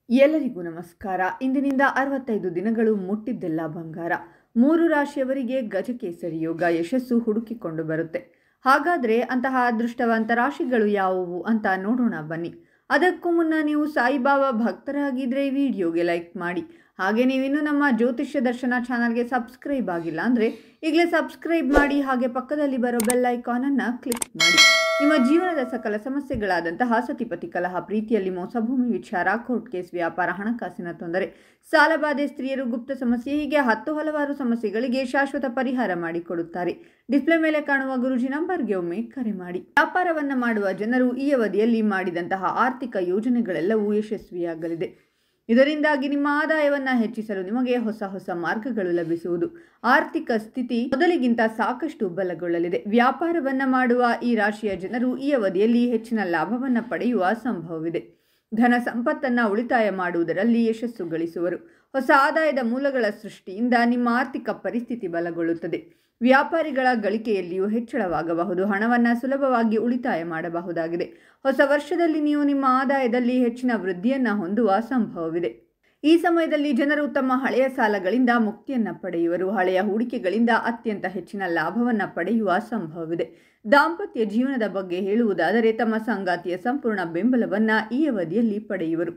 ಎಲ್ಲರಿಗೂ ನಮಸ್ಕಾರ. ಇಂದಿನಿಂದ 65 ದಿನಗಳು ಮುಟ್ಟಿದ್ದೆಲ್ಲ ಬಂಗಾರ. 3 ರಾಶಿಯವರಿಗೆ ಗಜಕೇಸರಿ ಯೋಗ ಯಶಸ್ಸು ಹುಡುಕಿಕೊಂಡು ಬರುತ್ತೆ. ಹಾಗಾದರೆ ಅಂತಹ ಅದೃಷ್ಟವಂತ ರಾಶಿಗಳು ಯಾವುವು ಅಂತ ನೋಡೋಣ ಬನ್ನಿ. ಅದಕ್ಕೂ ಮುನ್ನ ನೀವು ಸಾಯಿಬಾಬಾ ಭಕ್ತರಾಗಿದ್ದರೆ ಈ ವಿಡಿಯೋಗೆ ಲೈಕ್ ಮಾಡಿ. ಹಾಗೆ ನೀವಿನ್ನೂ ನಮ್ಮ ಜ್ಯೋತಿಷ್ಯ ದರ್ಶನ ಚಾನಲ್ಗೆ ಸಬ್ಸ್ಕ್ರೈಬ್ ಆಗಿಲ್ಲ ಅಂದರೆ ಈಗಲೇ ಸಬ್ಸ್ಕ್ರೈಬ್ ಮಾಡಿ. ಹಾಗೆ ಪಕ್ಕದಲ್ಲಿ ಬರೋ ಬೆಲ್ ಐಕಾನನ್ನು ಕ್ಲಿಕ್ ಮಾಡಿ. ನಿಮ್ಮ ಜೀವನದ ಸಕಲ ಸಮಸ್ಯೆಗಳಾದಂತಹ ಸತಿಪತಿ ಕಲಹ, ಪ್ರೀತಿಯಲ್ಲಿ ಮೋಸ, ಭೂಮಿ ವಿಚಾರ, ಕೋರ್ಟ್ ಕೇಸ್, ವ್ಯಾಪಾರ, ಹಣಕಾಸಿನ ತೊಂದರೆ, ಸಾಲಬಾಧೆ, ಸ್ತ್ರೀಯರು, ಗುಪ್ತ ಸಮಸ್ಯೆ, ಹೀಗೆ ಹಲವಾರು ಸಮಸ್ಯೆಗಳಿಗೆ ಶಾಶ್ವತ ಪರಿಹಾರ ಮಾಡಿಕೊಡುತ್ತಾರೆ. ಡಿಸ್ಪ್ಲೇ ಮೇಲೆ ಕಾಣುವ ಗುರುಜಿ ನಂಬರ್ಗೆ ಒಮ್ಮೆ ಕರೆ ಮಾಡಿ. ವ್ಯಾಪಾರವನ್ನು ಮಾಡುವ ಜನರು ಈ ಅವಧಿಯಲ್ಲಿ ಮಾಡಿದಂತಹ ಆರ್ಥಿಕ ಯೋಜನೆಗಳೆಲ್ಲವೂ ಯಶಸ್ವಿಯಾಗಲಿದೆ. ಇದರಿಂದಾಗಿ ನಿಮ್ಮ ಆದಾಯವನ್ನು ಹೆಚ್ಚಿಸಲು ನಿಮಗೆ ಹೊಸ ಮಾರ್ಗಗಳು ಲಭಿಸುವುದು. ಆರ್ಥಿಕ ಸ್ಥಿತಿ ಮೊದಲಿಗಿಂತ ಸಾಕಷ್ಟು ಬಲಗೊಳ್ಳಲಿದೆ. ವ್ಯಾಪಾರವನ್ನು ಮಾಡುವ ಈ ರಾಶಿಯ ಜನರು ಈ ಅವಧಿಯಲ್ಲಿ ಹೆಚ್ಚಿನ ಲಾಭವನ್ನು ಪಡೆಯುವ ಸಂಭವವಿದೆ. ಧನ ಸಂಪತ್ತನ್ನು ಉಳಿತಾಯ ಮಾಡುವುದರಲ್ಲಿ ಯಶಸ್ಸು ಗಳಿಸುವರು. ಹೊಸ ಆದಾಯದ ಮೂಲಗಳ ಸೃಷ್ಟಿಯಿಂದ ನಿಮ್ಮ ಆರ್ಥಿಕ ಪರಿಸ್ಥಿತಿ ಬಲಗೊಳ್ಳುತ್ತದೆ. ವ್ಯಾಪಾರಿಗಳ ಗಳಿಕೆಯಲ್ಲಿಯೂ ಹೆಚ್ಚಳವಾಗಬಹುದು. ಹಣವನ್ನು ಸುಲಭವಾಗಿ ಉಳಿತಾಯ ಮಾಡಬಹುದಾಗಿದೆ. ಹೊಸ ವರ್ಷದಲ್ಲಿ ನೀವು ನಿಮ್ಮ ಆದಾಯದಲ್ಲಿ ಹೆಚ್ಚಿನ ವೃದ್ಧಿಯನ್ನು ಹೊಂದುವ ಸಂಭವವಿದೆ. ಈ ಸಮಯದಲ್ಲಿ ಜನರು ತಮ್ಮ ಹಳೆಯ ಸಾಲಗಳಿಂದ ಮುಕ್ತಿಯನ್ನು ಪಡೆಯುವರು. ಹಳೆಯ ಹೂಡಿಕೆಗಳಿಂದ ಅತ್ಯಂತ ಹೆಚ್ಚಿನ ಲಾಭವನ್ನು ಪಡೆಯುವ ಸಂಭವವಿದೆ. ದಾಂಪತ್ಯ ಜೀವನದ ಬಗ್ಗೆ ಹೇಳುವುದಾದರೆ ತಮ್ಮ ಸಂಗಾತಿಯ ಸಂಪೂರ್ಣ ಬೆಂಬಲವನ್ನು ಈ ಅವಧಿಯಲ್ಲಿ ಪಡೆಯುವರು.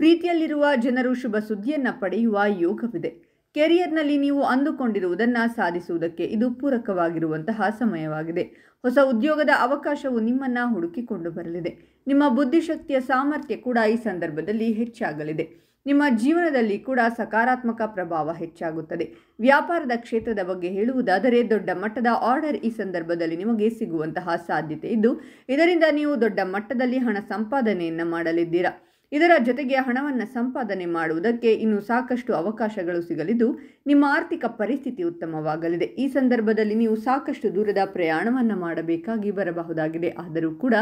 ಪ್ರೀತಿಯಲ್ಲಿರುವ ಜನರು ಶುಭ ಸುದ್ದಿಯನ್ನು ಪಡೆಯುವ ಯೋಗವಿದೆ. ಕೆರಿಯರ್ನಲ್ಲಿ ನೀವು ಅಂದುಕೊಂಡಿರುವುದನ್ನು ಸಾಧಿಸುವುದಕ್ಕೆ ಇದು ಪೂರಕವಾಗಿರುವಂತಹ ಸಮಯವಾಗಿದೆ. ಹೊಸ ಉದ್ಯೋಗದ ಅವಕಾಶವು ನಿಮ್ಮನ್ನು ಹುಡುಕಿಕೊಂಡು ಬರಲಿದೆ. ನಿಮ್ಮ ಬುದ್ಧಿಶಕ್ತಿಯ ಸಾಮರ್ಥ್ಯ ಕೂಡ ಈ ಸಂದರ್ಭದಲ್ಲಿ ಹೆಚ್ಚಾಗಲಿದೆ. ನಿಮ್ಮ ಜೀವನದಲ್ಲಿ ಕೂಡ ಸಕಾರಾತ್ಮಕ ಪ್ರಭಾವ ಹೆಚ್ಚಾಗುತ್ತದೆ. ವ್ಯಾಪಾರದ ಕ್ಷೇತ್ರದ ಬಗ್ಗೆ ಹೇಳುವುದಾದರೆ ದೊಡ್ಡ ಮಟ್ಟದ ಆರ್ಡರ್ ಈ ಸಂದರ್ಭದಲ್ಲಿ ನಿಮಗೆ ಸಿಗುವಂತಹ ಸಾಧ್ಯತೆ ಇದ್ದು, ಇದರಿಂದ ನೀವು ದೊಡ್ಡ ಮಟ್ಟದಲ್ಲಿ ಹಣ ಸಂಪಾದನೆಯನ್ನು ಮಾಡಲಿದ್ದೀರಾ. ಇದರ ಜೊತೆಗೆ ಹಣವನ್ನು ಸಂಪಾದನೆ ಮಾಡುವುದಕ್ಕೆ ಇನ್ನೂ ಸಾಕಷ್ಟು ಅವಕಾಶಗಳು ಸಿಗಲಿದ್ದು, ನಿಮ್ಮ ಆರ್ಥಿಕ ಪರಿಸ್ಥಿತಿ ಉತ್ತಮವಾಗಲಿದೆ. ಈ ಸಂದರ್ಭದಲ್ಲಿ ನೀವು ಸಾಕಷ್ಟು ದೂರದ ಪ್ರಯಾಣವನ್ನು ಮಾಡಬೇಕಾಗಿ ಬರಬಹುದಾಗಿದೆ. ಆದರೂ ಕೂಡ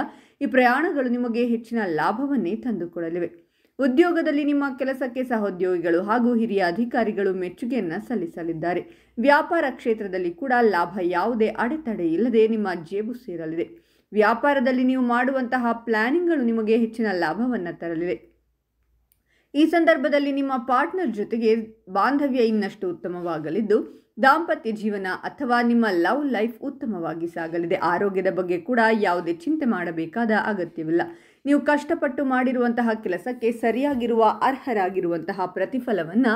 ಈ ಪ್ರಯಾಣಗಳು ನಿಮಗೆ ಹೆಚ್ಚಿನ ಲಾಭವನ್ನೇ ತಂದುಕೊಡಲಿವೆ. ಉದ್ಯೋಗದಲ್ಲಿ ನಿಮ್ಮ ಕೆಲಸಕ್ಕೆ ಸಹೋದ್ಯೋಗಿಗಳು ಹಾಗೂ ಹಿರಿಯ ಅಧಿಕಾರಿಗಳು ಮೆಚ್ಚುಗೆಯನ್ನು ಸಲ್ಲಿಸಲಿದ್ದಾರೆ. ವ್ಯಾಪಾರ ಕ್ಷೇತ್ರದಲ್ಲಿ ಕೂಡ ಲಾಭ ಯಾವುದೇ ಅಡೆತಡೆ ಇಲ್ಲದೆ ನಿಮ್ಮ ಜೇಬು ಸೇರಲಿದೆ. ವ್ಯಾಪಾರದಲ್ಲಿ ನೀವು ಮಾಡುವಂತಹ ಪ್ಲಾನಿಂಗ್ಗಳು ನಿಮಗೆ ಹೆಚ್ಚಿನ ಲಾಭವನ್ನು ತರಲಿವೆ. ಈ ಸಂದರ್ಭದಲ್ಲಿ ನಿಮ್ಮ ಪಾರ್ಟ್ನರ್ ಜೊತೆಗೆ ಬಾಂಧವ್ಯ ಇನ್ನಷ್ಟು ಉತ್ತಮವಾಗಲಿದ್ದು, ದಾಂಪತ್ಯ ಜೀವನ ಅಥವಾ ನಿಮ್ಮ ಲವ್ ಲೈಫ್ ಉತ್ತಮವಾಗಿ ಸಾಗಲಿದೆ. ಆರೋಗ್ಯದ ಬಗ್ಗೆ ಕೂಡ ಯಾವುದೇ ಚಿಂತೆ ಮಾಡಬೇಕಾದ ಅಗತ್ಯವಿಲ್ಲ. ನೀವು ಕಷ್ಟಪಟ್ಟು ಮಾಡಿರುವಂತಹ ಕೆಲಸಕ್ಕೆ ಸರಿಯಾಗಿರುವ ಅರ್ಹರಾಗಿರುವಂತಹ ಪ್ರತಿಫಲವನ್ನು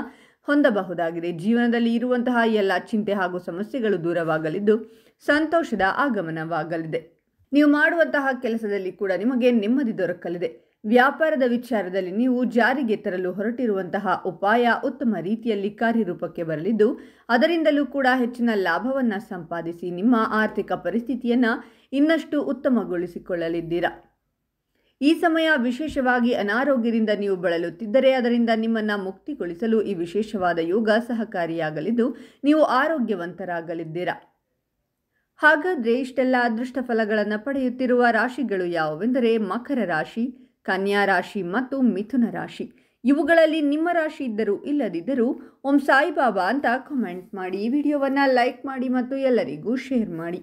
ಹೊಂದಬಹುದಾಗಿದೆ. ಜೀವನದಲ್ಲಿ ಇರುವಂತಹ ಎಲ್ಲ ಚಿಂತೆ ಹಾಗೂ ಸಮಸ್ಯೆಗಳು ದೂರವಾಗಲಿದ್ದು, ಸಂತೋಷದ ಆಗಮನವಾಗಲಿದೆ. ನೀವು ಮಾಡುವಂತಹ ಕೆಲಸದಲ್ಲಿ ಕೂಡ ನಿಮಗೆ ನೆಮ್ಮದಿ ದೊರಕಲಿದೆ. ವ್ಯಾಪಾರದ ವಿಚಾರದಲ್ಲಿ ನೀವು ಜಾರಿಗೆ ತರಲು ಹೊರಟಿರುವಂತಹ ಉಪಾಯ ಉತ್ತಮ ರೀತಿಯಲ್ಲಿ ಕಾರ್ಯರೂಪಕ್ಕೆ ಬರಲಿದ್ದು, ಅದರಿಂದಲೂ ಕೂಡ ಹೆಚ್ಚಿನ ಲಾಭವನ್ನು ಸಂಪಾದಿಸಿ ನಿಮ್ಮ ಆರ್ಥಿಕ ಪರಿಸ್ಥಿತಿಯನ್ನು ಇನ್ನಷ್ಟು ಉತ್ತಮಗೊಳಿಸಿಕೊಳ್ಳಲಿದ್ದೀರಾ. ಈ ಸಮಯ ವಿಶೇಷವಾಗಿ ಅನಾರೋಗ್ಯದಿಂದ ನೀವು ಬಳಲುತ್ತಿದ್ದರೆ ಅದರಿಂದ ನಿಮ್ಮನ್ನು ಮುಕ್ತಿಗೊಳಿಸಲು ಈ ವಿಶೇಷವಾದ ಯೋಗ ಸಹಕಾರಿಯಾಗಲಿದ್ದು, ನೀವು ಆರೋಗ್ಯವಂತರಾಗಲಿದ್ದೀರಾ. ಹಾಗಾದರೆ ಇಷ್ಟೆಲ್ಲ ಅದೃಷ್ಟ ಫಲಗಳನ್ನು ಪಡೆಯುತ್ತಿರುವ ರಾಶಿಗಳು ಯಾವುವೆಂದರೆ ಮಕರ ರಾಶಿ, ಕನ್ಯಾ ರಾಶಿ ಮತ್ತು ಮಿಥುನ ರಾಶಿ. ಇವುಗಳಲ್ಲಿ ನಿಮ್ಮ ರಾಶಿ ಇದ್ದರೂ ಇಲ್ಲದಿದ್ದರೂ ಓಂ ಸಾಯಿಬಾಬಾ ಅಂತ ಕಾಮೆಂಟ್ ಮಾಡಿ. ಈ ವಿಡಿಯೋವನ್ನು ಲೈಕ್ ಮಾಡಿ ಮತ್ತು ಎಲ್ಲರಿಗೂ ಶೇರ್ ಮಾಡಿ.